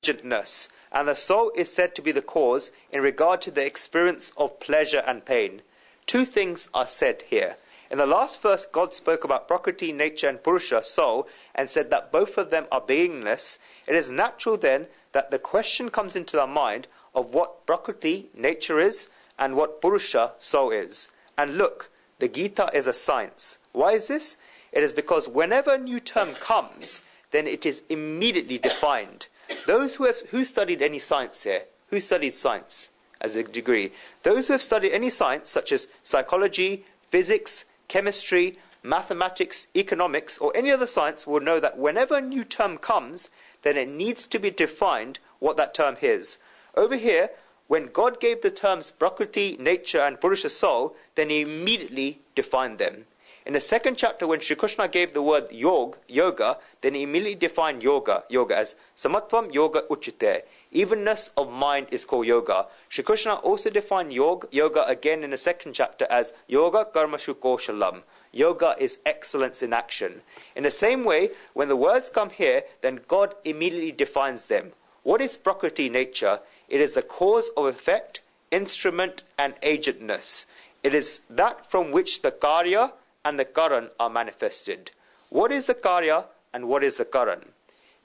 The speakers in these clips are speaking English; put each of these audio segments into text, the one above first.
agentness, and the soul is said to be the cause in regard to the experience of pleasure and pain. Two things are said here. In the last verse, God spoke about Prakriti, nature, and Purusha, soul, and said that both of them are beingness. It is natural then that the question comes into our mind of what Prakriti, nature, is, and what Purusha, soul, is. And look, the Gita is a science. Why is this? It is because whenever a new term comes, then it is immediately defined. Those who studied any science here, who studied science as a degree? Those who have studied any science, such as psychology, physics, chemistry, mathematics, economics, or any other science, will know that whenever a new term comes, then it needs to be defined what that term is. Over here, when God gave the terms Prakriti, nature, and Purusha, soul, then he immediately defined them. In the second chapter, when Sri Krishna gave the word yoga, then he immediately defined yoga as samatvam yoga uchite. Evenness of mind is called yoga. Sri Krishna also defined yoga again in the second chapter as yoga karmashu koshalam. Yoga is excellence in action. In the same way, when the words come here, then God immediately defines them. What is Prakriti, nature? It is the cause of effect, instrument, and agentness. It is that from which the karya and the karan are manifested. What is the karya and what is the karan?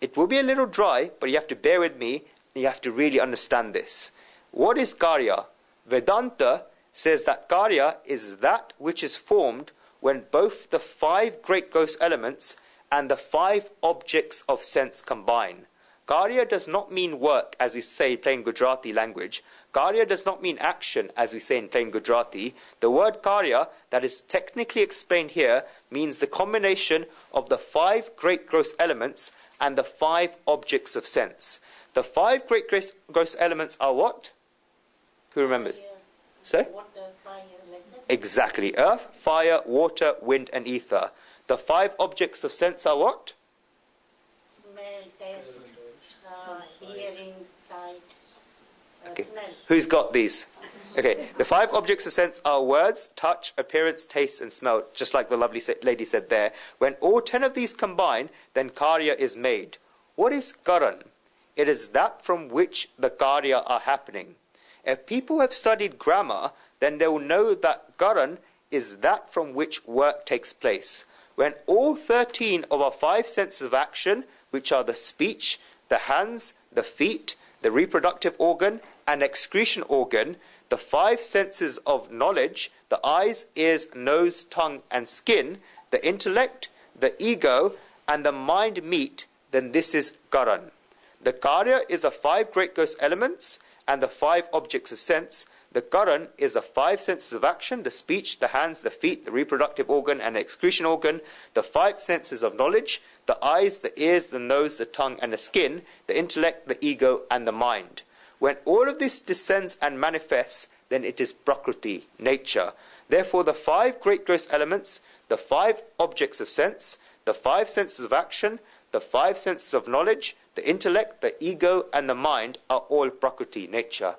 It will be a little dry, but you have to bear with me. You have to really understand this. What is karya? Vedanta says that karya is that which is formed when both the 5 great gross elements and the 5 objects of sense combine. Karya does not mean work, as we say in plain Gujarati language. Karya does not mean action, as we say in plain Gujarati. The word karya, that is technically explained here, means the combination of the 5 great gross elements and the 5 objects of sense. The 5 great gross elements are what? Who remembers? Say? Water, fire, like that. Exactly. Earth, fire, water, wind, and ether. The 5 objects of sense are what? Smell, taste, hearing, sight, Okay. smell. Who's got these? Okay. The 5 objects of sense are words, touch, appearance, taste, and smell, just like the lovely lady said there. When all 10 of these combine, then karya is made. What is karan? It is that from which the karya are happening. If people have studied grammar, then they will know that karan is that from which work takes place. When all 13 of our 5 senses of action, which are the speech, the hands, the feet, the reproductive organ, and excretion organ, the 5 senses of knowledge, the eyes, ears, nose, tongue, and skin, the intellect, the ego, and the mind meet, then this is karan. The karya is the 5 great gross elements and the 5 objects of sense. The karan is the 5 senses of action, the speech, the hands, the feet, the reproductive organ, and the excretion organ, the 5 senses of knowledge, the eyes, the ears, the nose, the tongue, and the skin, the intellect, the ego, and the mind. When all of this descends and manifests, then it is Prakriti, nature. Therefore, the 5 great gross elements, the 5 objects of sense, the 5 senses of action, the 5 senses of knowledge, the intellect, the ego, and the mind are all Prakriti, nature.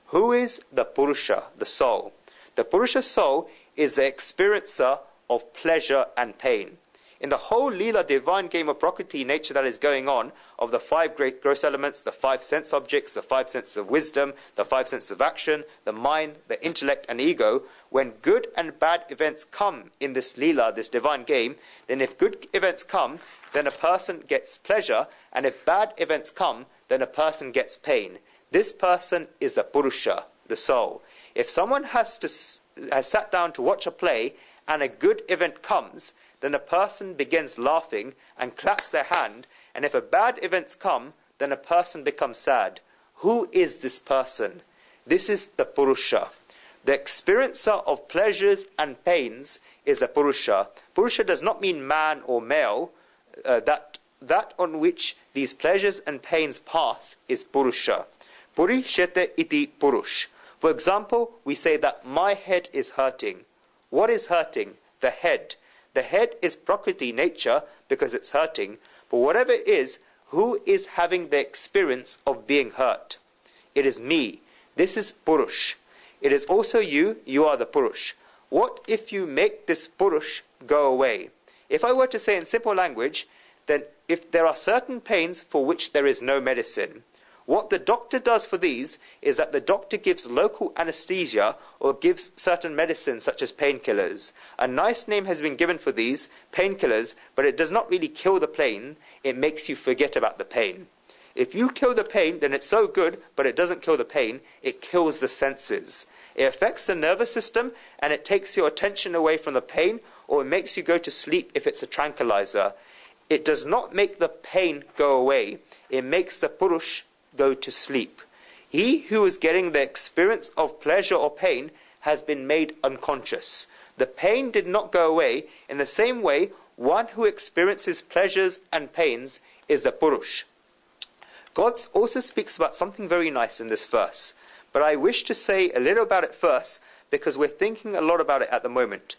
Who is the Purusha, the soul? The Purusha soul is the experiencer of pleasure and pain. In the whole Leela divine game of Prakriti, nature that is going on, of the 5 great gross elements, the 5 sense objects, the 5 senses of wisdom, the 5 senses of action, the mind, the intellect, and ego, when good and bad events come in this Leela, this divine game, then if good events come, then a person gets pleasure, and if bad events come, then a person gets pain. This person is a Purusha, the soul. If someone has sat down to watch a play, and a good event comes, then a person begins laughing and claps their hand, and if a bad event come, then a person becomes sad. Who is this person? This is the Purusha. The experiencer of pleasures and pains is a Purusha. Purusha does not mean man or male. That on which these pleasures and pains pass is Purusha. Purishete iti Purush. For example, we say that my head is hurting. What is hurting? The head. The head is Prakriti, nature, because it's hurting. But whatever it is, who is having the experience of being hurt? It is me. This is Purush. It is also you. You are the Purush. What if you make this Purush go away? If I were to say in simple language, then if there are certain pains for which there is no medicine, What the doctor does for these is that the doctor gives local anesthesia or gives certain medicines such as painkillers. A nice name has been given for these, painkillers, but it does not really kill the pain, it makes you forget about the pain. If you kill the pain, then it's so good, but it doesn't kill the pain, it kills the senses. It affects the nervous system, and it takes your attention away from the pain, or it makes you go to sleep if it's a tranquilizer. It does not make the pain go away, it makes the purush go to sleep. He who is getting the experience of pleasure or pain has been made unconscious. The pain did not go away. In the same way, one who experiences pleasures and pains is the purush. God also speaks about something very nice in this verse, but I wish to say a little about it first because we're thinking a lot about it at the moment.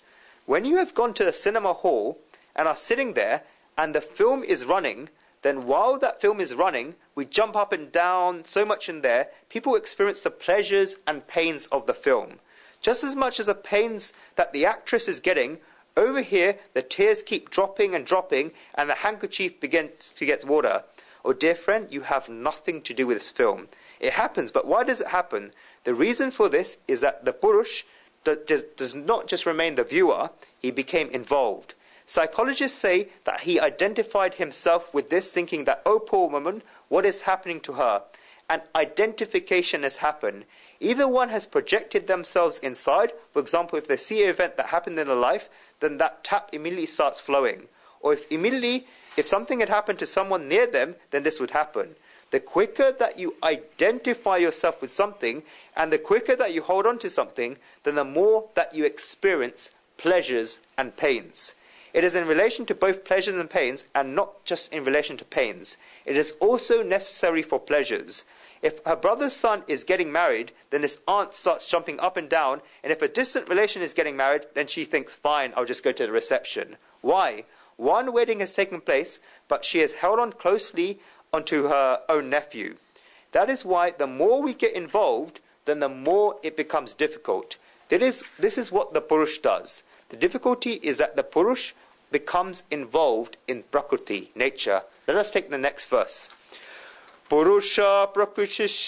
When you have gone to the cinema hall and are sitting there and the film is running, then while that film is running, we jump up and down so much in there, people experience the pleasures and pains of the film. Just as much as the pains that the actress is getting, over here the tears keep dropping and dropping and the handkerchief begins to get water. Oh dear friend, you have nothing to do with this film. It happens, but why does it happen? The reason for this is that the purush does not just remain the viewer, he became involved. Psychologists say that he identified himself with this, thinking that, oh poor woman, what is happening to her? An identification has happened. Either one has projected themselves inside, for example, if they see an event that happened in their life, then that tap immediately starts flowing. Or if something had happened to someone near them, then this would happen. The quicker that you identify yourself with something, and the quicker that you hold on to something, then the more that you experience pleasures and pains. It is in relation to both pleasures and pains, and not just in relation to pains. It is also necessary for pleasures. If her brother's son is getting married, then his aunt starts jumping up and down, and if a distant relation is getting married, then she thinks, fine, I'll just go to the reception. Why? One wedding has taken place, but she has held on closely onto her own nephew. That is why the more we get involved, then the more it becomes difficult. This is what the purush does. The difficulty is that the purush becomes involved in prakriti, nature. Let us take the next verse. Purusha prakriti